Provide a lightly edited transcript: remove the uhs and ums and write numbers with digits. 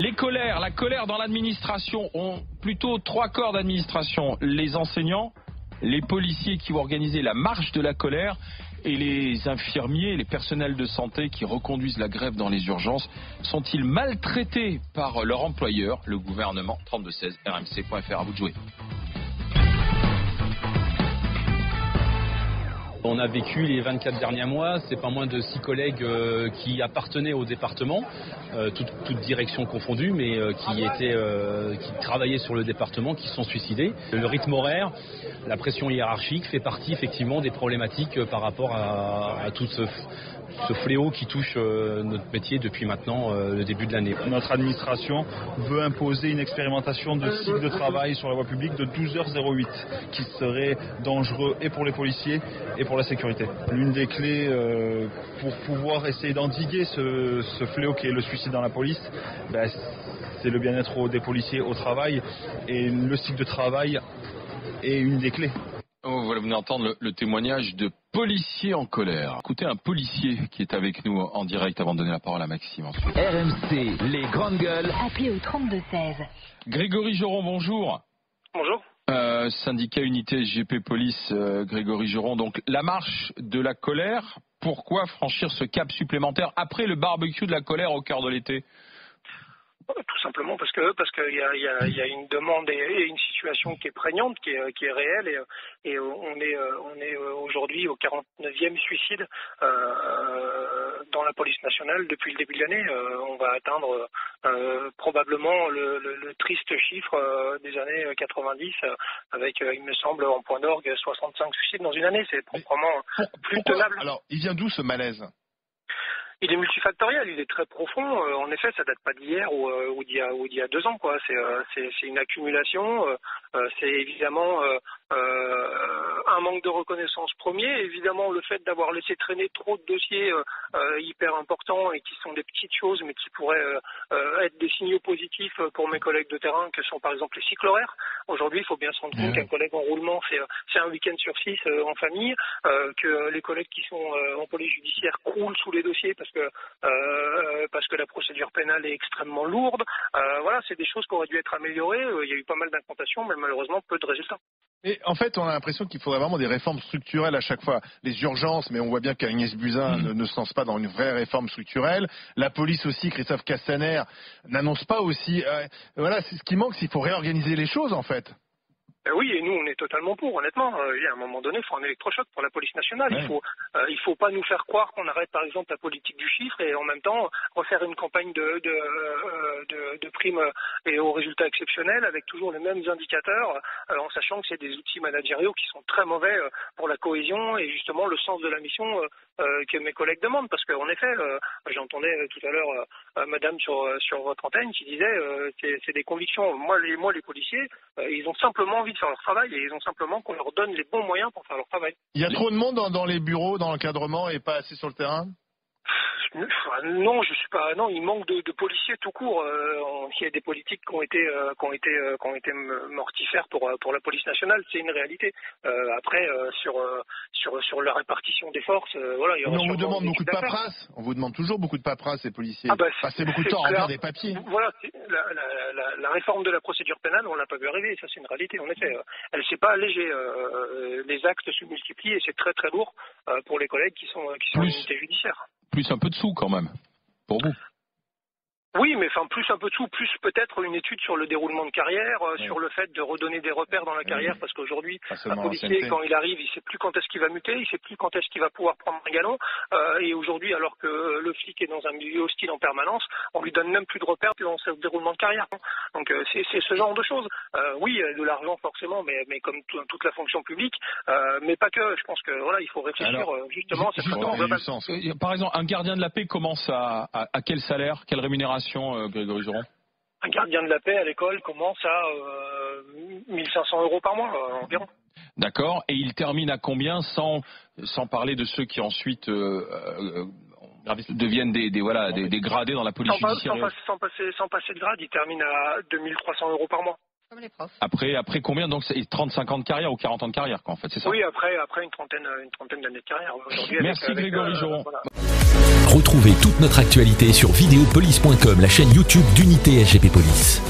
La colère dans l'administration, ont plutôt 3 corps d'administration. Les enseignants, les policiers qui vont organiser la marche de la colère et les infirmiers, les personnels de santé qui reconduisent la grève dans les urgences. Sont-ils maltraités par leur employeur, le gouvernement? 3216 rmc.fr, à vous de jouer. On a vécu les 24 derniers mois, c'est pas moins de 6 collègues qui appartenaient au département, toutes directions confondues, mais qui travaillaient sur le département, qui se sont suicidés. Le rythme horaire, la pression hiérarchique fait partie effectivement des problématiques par rapport à tout ce fléau qui touche notre métier depuis maintenant le début de l'année. Notre administration veut imposer une expérimentation de cycle de travail sur la voie publique de 12h08 qui serait dangereux et pour les policiers et pour la sécurité. L'une des clés pour pouvoir essayer d'endiguer ce fléau qui est le suicide dans la police, c'est le bien-être des policiers au travail, et le cycle de travail est une des clés. Vous venez d'entendre le témoignage de policiers en colère. Écoutez un policier qui est avec nous en direct avant de donner la parole à Maxime ensuite. RMC, les grandes gueules. Appelez au 3216. Grégory Joron, bonjour. Bonjour. Syndicat Unité SGP Police, Grégory Joron. Donc la marche de la colère, pourquoi franchir ce cap supplémentaire après le barbecue de la colère au cœur de l'été? Tout simplement parce qu'il y a une demande et une situation qui est prégnante, qui est réelle, et on est aujourd'hui au 49e suicide dans la police nationale depuis le début de l'année. On va atteindre probablement le triste chiffre des années 90 avec, il me semble, en point d'orgue 65 suicides dans une année. C'est proprement plus tenable. Alors, il vient d'où ce malaise ? Il est multifactoriel, il est très profond. En effet, ça date pas d'hier ou d'il y a 2 ans, quoi. C'est une accumulation. C'est évidemment un manque de reconnaissance premier. Évidemment, le fait d'avoir laissé traîner trop de dossiers hyper importants et qui sont des petites choses, mais qui pourraient être des signaux positifs pour mes collègues de terrain, que sont par exemple les cycles horaires. Aujourd'hui, il faut bien se rendre compte qu'un collègue en roulement, c'est un week-end sur 6 en famille, que les collègues qui sont en police judiciaire croulent sous les dossiers parce que la procédure pénale est extrêmement lourde. Voilà, c'est des choses qui auraient dû être améliorées. Il y a eu pas mal d'incantations, mais malheureusement peu de résultats. Et en fait, on a l'impression qu'il faudrait vraiment des réformes structurelles à chaque fois. Les urgences, mais on voit bien qu'Agnès Buzyn ne se lance pas dans une vraie réforme structurelle. La police aussi, Christophe Castaner, n'annonce pas aussi. Voilà, c'est ce qui manque, c'est qu'il faut réorganiser les choses en fait. Oui, et nous, on est totalement pour, honnêtement. Il y a un moment donné, il faut un électrochoc pour la police nationale. Ouais. Il faut pas nous faire croire qu'on arrête, par exemple, la politique du chiffre et en même temps refaire une campagne de primes et aux résultats exceptionnels avec toujours les mêmes indicateurs, en sachant que c'est des outils managériaux qui sont très mauvais pour la cohésion et justement le sens de la mission que mes collègues demandent. Parce qu'en effet, j'entendais tout à l'heure madame sur votre antenne qui disait c'est des convictions. Moi, les policiers, ils ont simplement envie de faire leur travail et ils ont simplement qu'on leur donne les bons moyens pour faire leur travail. Il y a trop de monde dans les bureaux, dans l'encadrement et pas assez sur le terrain ? Non, je suis pas. Non, il manque de policiers tout court. Il y a des politiques qui ont été mortifères pour la police nationale. C'est une réalité. Après, sur la répartition des forces, voilà. Il y aura on vous demande beaucoup de paperasse. On vous demande toujours beaucoup de paperasse, les policiers. Passez beaucoup de temps à remplir des papiers. Voilà. La réforme de la procédure pénale, on l'a pas vu arriver. Ça, c'est une réalité. En effet, elle s'est pas allégée. Les actes se multiplient et c'est très très lourd pour les collègues qui sont en unité judiciaire. Plus un peu de sous quand même, pour vous. Oui, mais enfin plus un peu de sous, plus peut-être une étude sur le déroulement de carrière, sur le fait de redonner des repères dans la carrière, parce qu'aujourd'hui, un policier, quand il arrive, il sait plus quand est-ce qu'il va muter, il sait plus quand est-ce qu'il va pouvoir prendre un galon, et aujourd'hui, alors que le flic est dans un milieu hostile en permanence, on lui donne même plus de repères dans ce déroulement de carrière. Donc c'est ce genre de choses. Oui, de l'argent forcément, mais comme toute la fonction publique, mais pas que. Je pense que voilà, il faut réfléchir justement à cette réforme globale. Par exemple, un gardien de la paix commence à quel salaire, quelle rémunération? Grégory Joron. Un gardien de la paix à l'école commence à 1 500 € par mois environ. D'accord. Et il termine à combien sans parler de ceux qui ensuite deviennent des gradés dans la police judiciaire? Sans passer de grade, il termine à 2 300 € par mois. Comme les profs. Après combien? Donc c'est 35 ans de carrière ou 40 ans de carrière, quoi, en fait, c'est ça? Oui, après une trentaine d'années de carrière. Merci Grégory Joron. Voilà. Retrouvez toute notre actualité sur videopolice.com, la chaîne YouTube d'Unité SGP Police.